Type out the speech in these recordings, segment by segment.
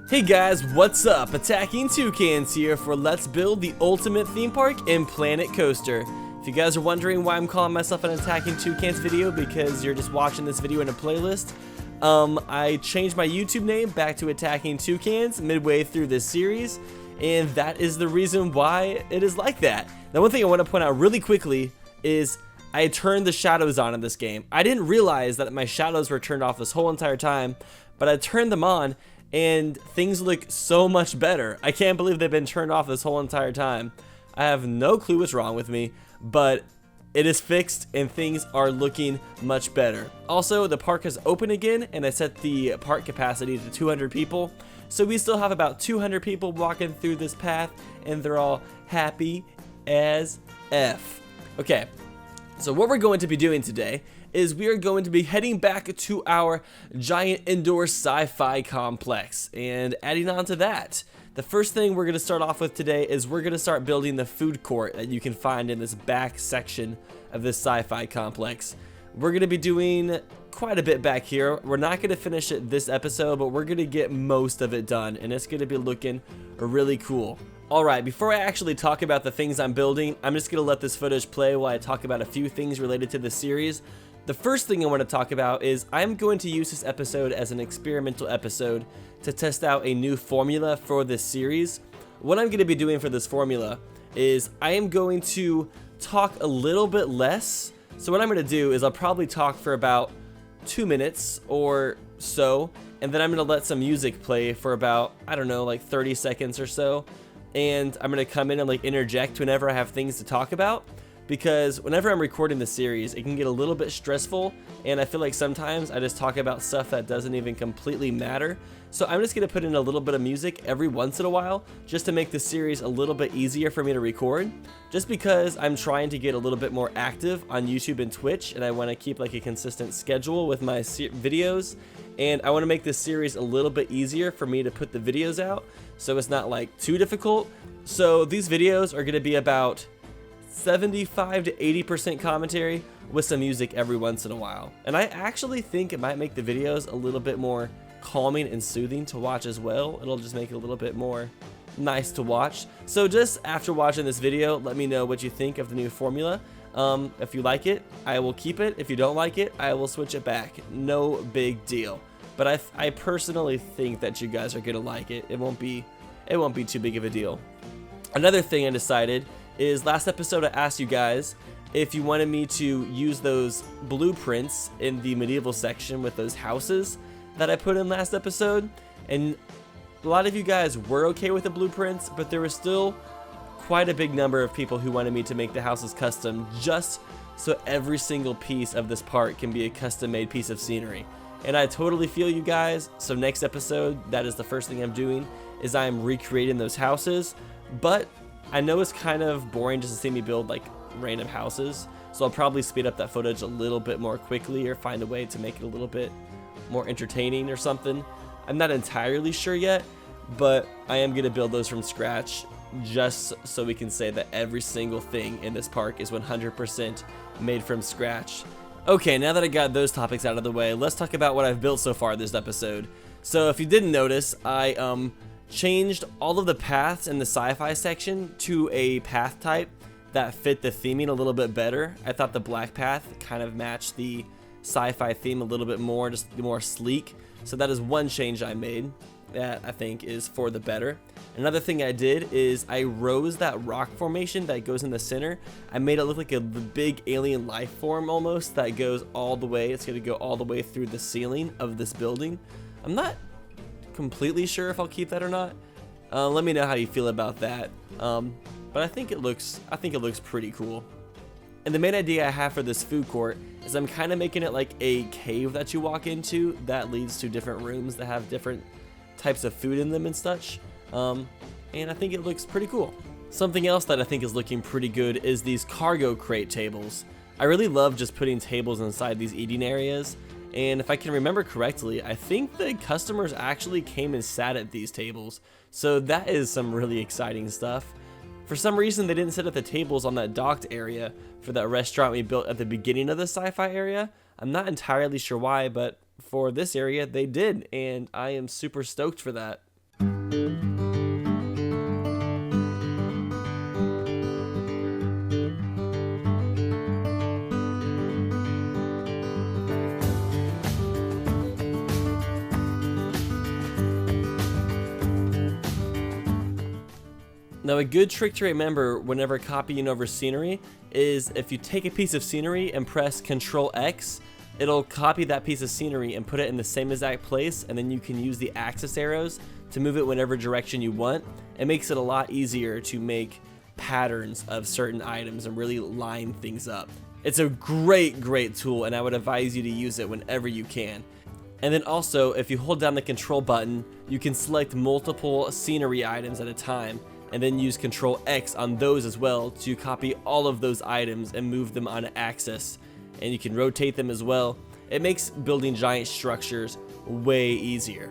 Hey guys, what's up? Attacking Toucans here for Let's Build the Ultimate Theme Park in Planet Coaster. If you guys are wondering why I'm calling myself an Attacking Toucans video because you're just watching this video in a playlist, I changed my YouTube name back to Attacking Toucans midway through this series, and that is the reason why it is like that. Now, one thing I want to point out really quickly is I turned the shadows on in this game. I didn't realize that my shadows were turned off this whole entire time, but I turned them on and things look so much better. I can't believe they've been turned off this whole entire time. I have no clue what's wrong with me, but it is fixed and things are looking much better. Also, the park is open again and I set the park capacity to 200 people. So we still have about 200 people walking through this path and they're all happy as F. Okay, so what we're going to be doing today is we are going to be heading back to our giant indoor sci-fi complex, and adding on to that, the first thing we're going to start off with today is we're going to start building the food court that you can find in this back section of this sci-fi complex. We're going to be doing quite a bit back here. We're not going to finish it this episode, but we're going to get most of it done, and it's going to be looking really cool. Alright, before I actually talk about the things I'm building, I'm just going to let this footage play while I talk about a few things related to the series. The first thing I want to talk about is I'm going to use this episode as an experimental episode to test out a new formula for this series. What I'm going to be doing for this formula is I am going to talk a little bit less. So what I'm going to do is I'll probably talk for about 2 minutes or so, and then I'm going to let some music play for about, I don't know, like 30 seconds or so. And I'm going to come in and like interject whenever I have things to talk about. Because whenever I'm recording the series, it can get a little bit stressful, and I feel like sometimes I just talk about stuff that doesn't even completely matter. So I'm just going to put in a little bit of music every once in a while, just to make the series a little bit easier for me to record. Just because I'm trying to get a little bit more active on YouTube and Twitch, and I want to keep like a consistent schedule with my videos. And I want to make this series a little bit easier for me to put the videos out, so it's not like too difficult. So these videos are going to be about 75 to 80% commentary with some music every once in a while. And I actually think it might make the videos a little bit more calming and soothing to watch as well. It'll just make it a little bit more nice to watch. So just after watching this video, let me know what you think of the new formula. If you like it, I will keep it. If you don't like it, I will switch it back. No big deal. But I personally think that you guys are gonna like it. It won't be too big of a deal. Another thing I decided is last episode I asked you guys if you wanted me to use those blueprints in the medieval section with those houses that I put in last episode, and a lot of you guys were okay with the blueprints, but there was still quite a big number of people who wanted me to make the houses custom, just so every single piece of this park can be a custom made piece of scenery. And I totally feel you guys, so next episode, that is the first thing I'm doing, is I'm recreating those houses. But I know it's kind of boring just to see me build like random houses, so I'll probably speed up that footage a little bit more quickly or find a way to make it a little bit more entertaining or something. I'm not entirely sure yet, but I am going to build those from scratch just so we can say that every single thing in this park is 100% made from scratch. Okay, now that I got those topics out of the way, let's talk about what I've built so far this episode. So if you didn't notice, I changed all of the paths in the sci-fi section to a path type that fit the theming a little bit better. I thought the black path kind of matched the sci-fi theme a little bit more, just more sleek. So that is one change I made that I think is for the better. Another thing I did is I rose that rock formation that goes in the center. I made it look like a big alien life form almost that goes all the way. It's going to go all the way through the ceiling of this building. I'm not completely sure if I'll keep that or not. Let me know how you feel about that. But I think it looks pretty cool. And the main idea I have for this food court is I'm kind of making it like a cave that you walk into that leads to different rooms that have different types of food in them and such. And I think it looks pretty cool. Something else that I think is looking pretty good is these cargo crate tables. I really love just putting tables inside these eating areas. And if I can remember correctly, I think the customers actually came and sat at these tables. So that is some really exciting stuff. For some reason, they didn't sit at the tables on that docked area for that restaurant we built at the beginning of the sci-fi area. I'm not entirely sure why, but for this area, they did, and I am super stoked for that. Now, a good trick to remember whenever copying over scenery is if you take a piece of scenery and press Ctrl X, it'll copy that piece of scenery and put it in the same exact place, and then you can use the axis arrows to move it whatever direction you want. It makes it a lot easier to make patterns of certain items and really line things up. It's a great tool, and I would advise you to use it whenever you can. And then also, if you hold down the control button, you can select multiple scenery items at a time, and then use Ctrl X on those as well to copy all of those items and move them on an axis. And you can rotate them as well. It makes building giant structures way easier.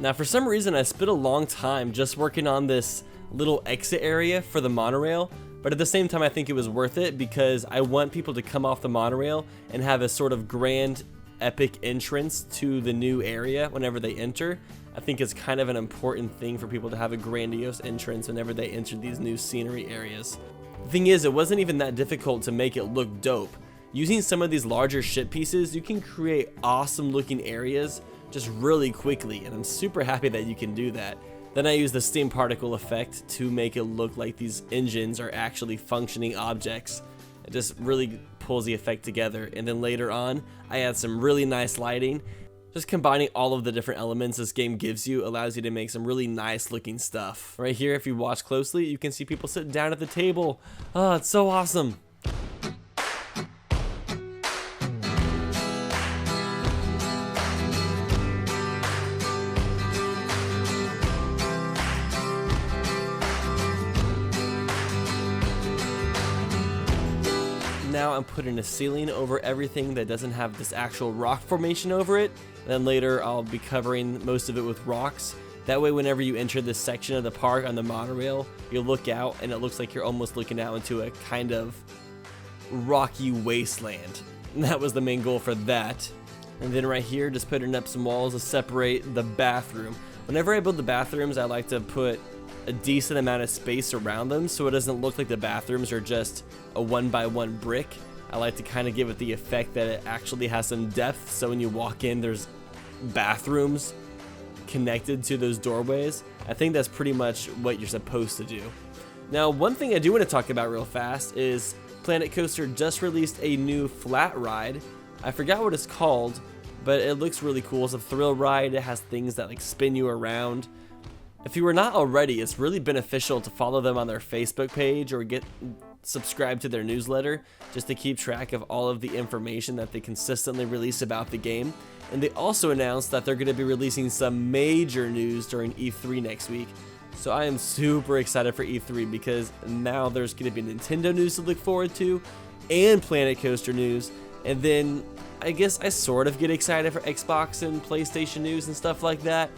Now, for some reason, I spent a long time just working on this little exit area for the monorail, but at the same time, I think it was worth it because I want people to come off the monorail and have a sort of grand, epic entrance to the new area whenever they enter. I think it's kind of an important thing for people to have a grandiose entrance whenever they enter these new scenery areas. The thing is, it wasn't even that difficult to make it look dope. Using some of these larger ship pieces, you can create awesome looking areas just really quickly, and I'm super happy that you can do that. Then I use the steam particle effect to make it look like these engines are actually functioning objects. It just really pulls the effect together. And then later on, I add some really nice lighting. Just combining all of the different elements this game gives you allows you to make some really nice looking stuff. Right here, if you watch closely, you can see people sitting down at the table. Oh, it's so awesome. Now I'm putting a ceiling over everything that doesn't have this actual rock formation over it. Then later I'll be covering most of it with rocks. That way whenever you enter this section of the park on the monorail, you'll look out and it looks like you're almost looking out into a kind of rocky wasteland. And that was the main goal for that. And then right here, just putting up some walls to separate the bathroom. Whenever I build the bathrooms, I like to put a decent amount of space around them so it doesn't look like the bathrooms are just a 1x1 brick. I like to kind of give it the effect that it actually has some depth, so when you walk in there's bathrooms connected to those doorways. I think that's pretty much what you're supposed to do. Now, one thing I do want to talk about real fast is Planet Coaster just released a new flat ride. I forgot what it's called, but it looks really cool. It's a thrill ride. It has things that like spin you around. If you were not already, it's really beneficial to follow them on their Facebook page or get subscribed to their newsletter just to keep track of all of the information that they consistently release about the game. And they also announced that they're going to be releasing some major news during E3 next week. So I am super excited for E3 because now there's going to be Nintendo news to look forward to and Planet Coaster news. And then I guess I sort of get excited for Xbox and PlayStation news and stuff like that.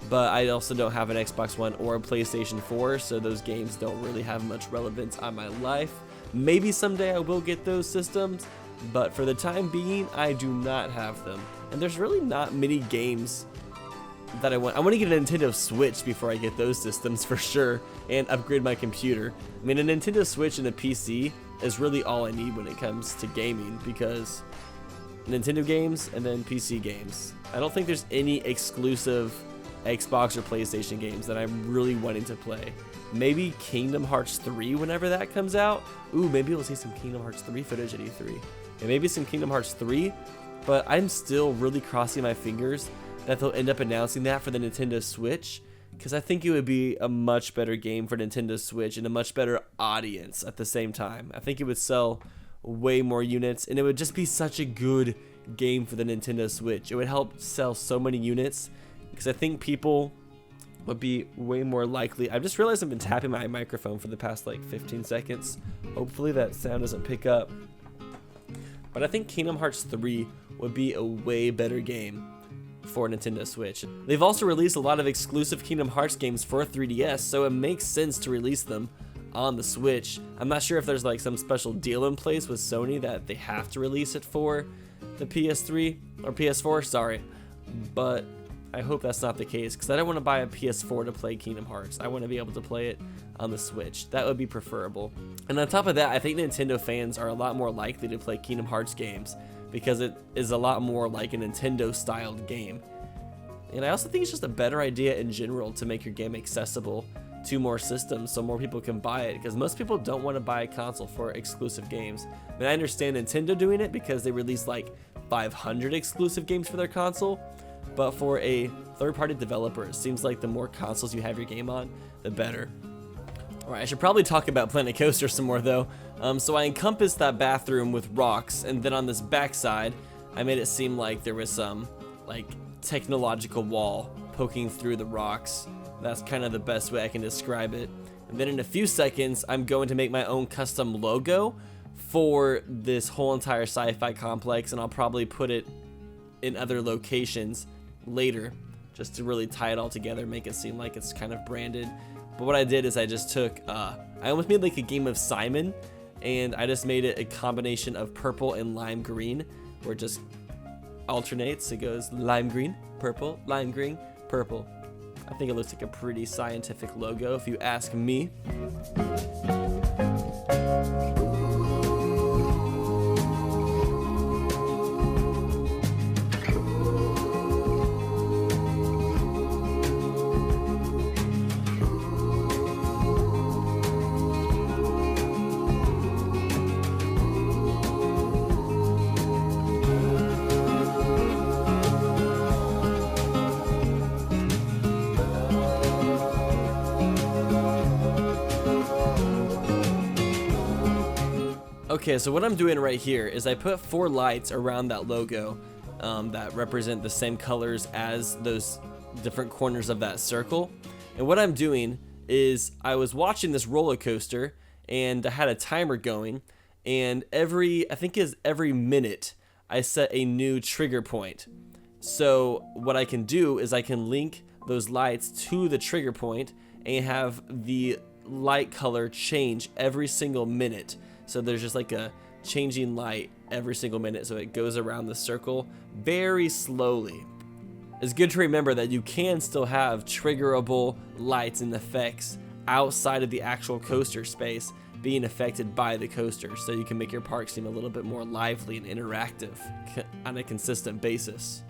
But I also don't have an Xbox One or a PlayStation 4, so those games don't really have much relevance on my life. Maybe someday I will get those systems, but for the time being, I do not have them. And there's really not many games that I want. I want to get a Nintendo Switch before I get those systems for sure, and upgrade my computer. I mean, a Nintendo Switch and a PC is really all I need when it comes to gaming, because Nintendo games and then PC games. I don't think there's any exclusive Xbox or PlayStation games that I'm really wanting to play. Maybe Kingdom Hearts 3 whenever that comes out. Ooh, maybe we'll see some Kingdom Hearts 3 footage at E3. And maybe some Kingdom Hearts 3, but I'm still really crossing my fingers that they'll end up announcing that for the Nintendo Switch, because I think it would be a much better game for Nintendo Switch and a much better audience at the same time. I think it would sell way more units, and it would just be such a good game for the Nintendo Switch. It would help sell so many units, because I think people would be way more likely. I've just realized I've been tapping my microphone for the past like 15 seconds. Hopefully that sound doesn't pick up. but I think Kingdom Hearts 3 would be a way better game for Nintendo Switch. They've also released a lot of exclusive Kingdom Hearts games for 3DS, so it makes sense to release them on the Switch. I'm not sure if there's like some special deal in place with Sony that they have to release it for the PS3 or PS4, sorry, but I hope that's not the case, because I don't want to buy a PS4 to play Kingdom Hearts. I want to be able to play it on the Switch. That would be preferable. And on top of that, I think Nintendo fans are a lot more likely to play Kingdom Hearts games because it is a lot more like a Nintendo-styled game. And I also think it's just a better idea in general to make your game accessible to more systems so more people can buy it, because most people don't want to buy a console for exclusive games. I mean, I understand Nintendo doing it because they release like 500 exclusive games for their console, but for a third-party developer, it seems like the more consoles you have your game on, the better. Alright, I should probably talk about Planet Coaster some more though. So I encompassed that bathroom with rocks, and then on this backside, I made it seem like there was some like technological wall poking through the rocks. That's kind of the best way I can describe it. And then in a few seconds, I'm going to make my own custom logo for this whole entire sci-fi complex, and I'll probably put it in other locations later just to really tie it all together, make it seem like it's kind of branded. But what I did is I just took, I almost made like a game of Simon, and I just made it a combination of purple and lime green, where it just alternates. It goes lime green, purple, lime green, purple. I think it looks like a pretty scientific logo if you ask me. Okay, so what I'm doing right here is I put 4 lights around that logo that represent the same colors as those different corners of that circle. And what I'm doing is I was watching this roller coaster, and I had a timer going, and I think every minute I set a new trigger point. So what I can do is I can link those lights to the trigger point and have the light color change every single minute. So there's just like a changing light every single minute, so it goes around the circle very slowly. It's good to remember that you can still have triggerable lights and effects outside of the actual coaster space being affected by the coaster, so you can make your park seem a little bit more lively and interactive on a consistent basis.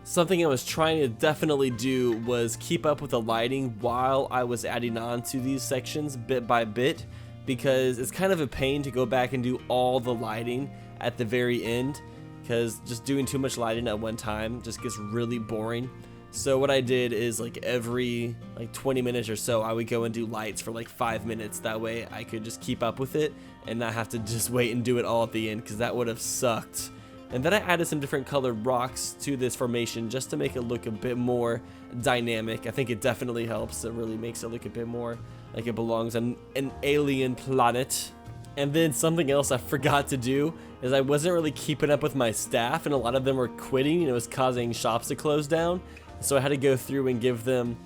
Something I was trying to definitely do was keep up with the lighting while I was adding on to these sections bit by bit, because it's kind of a pain to go back and do all the lighting at the very end, because just doing too much lighting at one time just gets really boring. So what I did is like every 20 minutes or so I would go and do lights for like 5 minutes. That way I could just keep up with it and not have to just wait and do it all at the end, because that would have sucked. And then I added some different colored rocks to this formation just to make it look a bit more dynamic. I think it definitely helps. It really makes it look a bit more like it belongs on an alien planet. And then something else I forgot to do is I wasn't really keeping up with my staff, and a lot of them were quitting, and it was causing shops to close down. So I had to go through and give them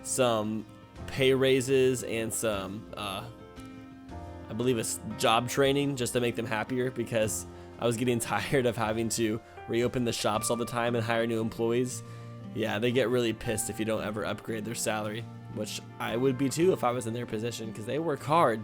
some pay raises and some, I believe it's job training, just to make them happier, because I was getting tired of having to reopen the shops all the time and hire new employees. Yeah, they get really pissed if you don't ever upgrade their salary, which I would be too if I was in their position, because they work hard.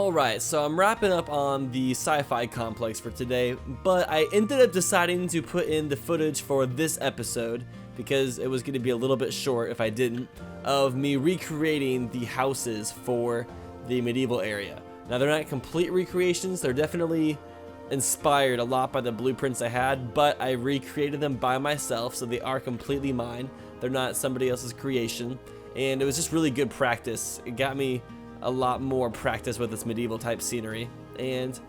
Alright, so I'm wrapping up on the sci-fi complex for today, but I ended up deciding to put in the footage for this episode because it was going to be a little bit short if I didn't, of me recreating the houses for the medieval area. Now they're not complete recreations, they're definitely inspired a lot by the blueprints I had, but I recreated them by myself, so they are completely mine. They're not somebody else's creation, and it was just really good practice. It got me a lot more practice with this medieval type scenery, and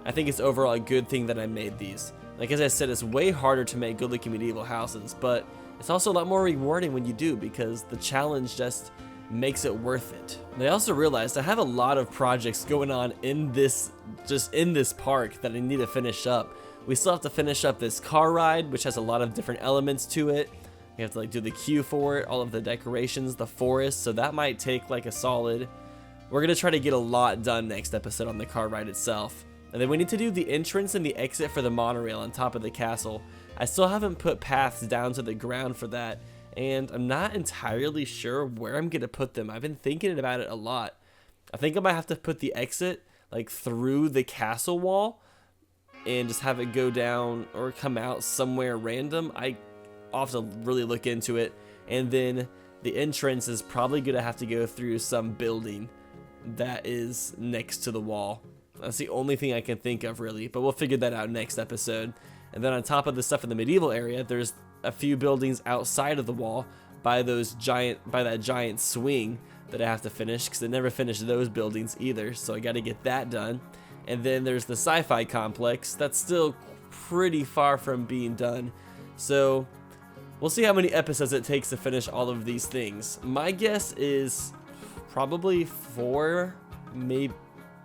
I think it's overall a good thing that I made these. Like as I said, it's way harder to make good looking medieval houses, but it's also a lot more rewarding when you do because the challenge just makes it worth it. And I also realized I have a lot of projects going on in this park that I need to finish up. We still have to finish up this car ride, which has a lot of different elements to it. We have to like do the queue for it, all of the decorations, the forest, so that might take like a solid. We're gonna try to get a lot done next episode on the car ride itself. And then we need to do the entrance and the exit for the monorail on top of the castle. I still haven't put paths down to the ground for that, and I'm not entirely sure where I'm gonna put them. I've been thinking about it a lot. I think I might have to put the exit like through the castle wall and just have it go down or come out somewhere random. I'll have to really look into it. And then the entrance is probably gonna have to go through some building that is next to the wall. That's the only thing I can think of really, but we'll figure that out next episode. And then on top of the stuff in the medieval area, there's a few buildings outside of the wall by that giant swing that I have to finish because I never finished those buildings either, so I got to get that done. And then there's the sci-fi complex that's still pretty far from being done, so we'll see how many episodes it takes to finish all of these things. My guess is probably 4, maybe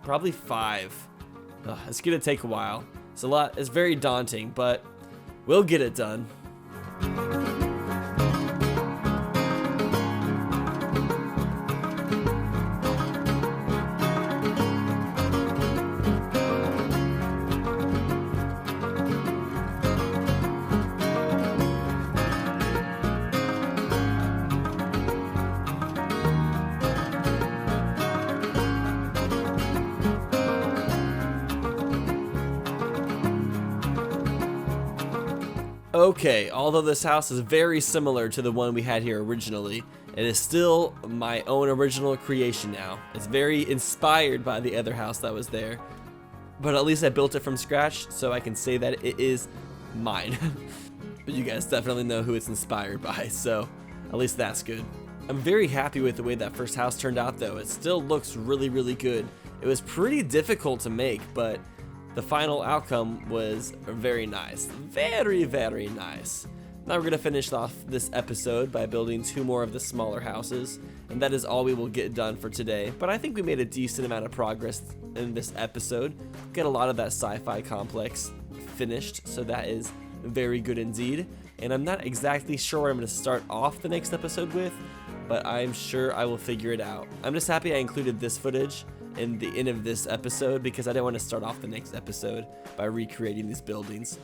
probably 5. It's gonna take a while. It's a lot. It's very daunting, but we'll get it done. Okay, although this house is very similar to the one we had here originally, it is still my own original creation now. It's very inspired by the other house that was there, but at least I built it from scratch, so I can say that it is mine. But you guys definitely know who it's inspired by, so at least that's good. I'm very happy with the way that first house turned out though. It still looks really, really good. It was pretty difficult to make, but the final outcome was very nice. Very, very nice. Now we're going to finish off this episode by building 2 more of the smaller houses, and that is all we will get done for today. But I think we made a decent amount of progress in this episode. Got a lot of that sci-fi complex finished, so that is very good indeed. And I'm not exactly sure where I'm going to start off the next episode with, but I'm sure I will figure it out. I'm just happy I included this footage in the end of this episode because I didn't want to start off the next episode by recreating these buildings.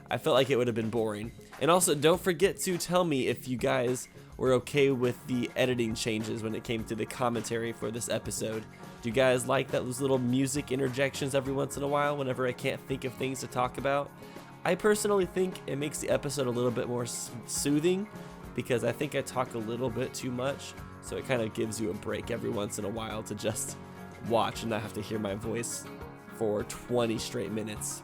I felt like it would have been boring. And also, don't forget to tell me if you guys were okay with the editing changes when it came to the commentary for this episode. Do you guys like those little music interjections every once in a while whenever I can't think of things to talk about? I personally think it makes the episode a little bit more soothing because I think I talk a little bit too much, so it kind of gives you a break every once in a while to just watch and not have to hear my voice for 20 straight minutes.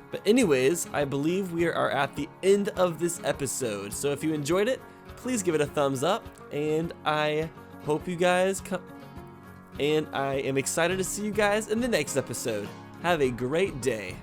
But anyways, I believe we are at the end of this episode. So if you enjoyed it, please give it a thumbs up, and I hope you guys come. And I am excited to see you guys in the next episode. Have a great day.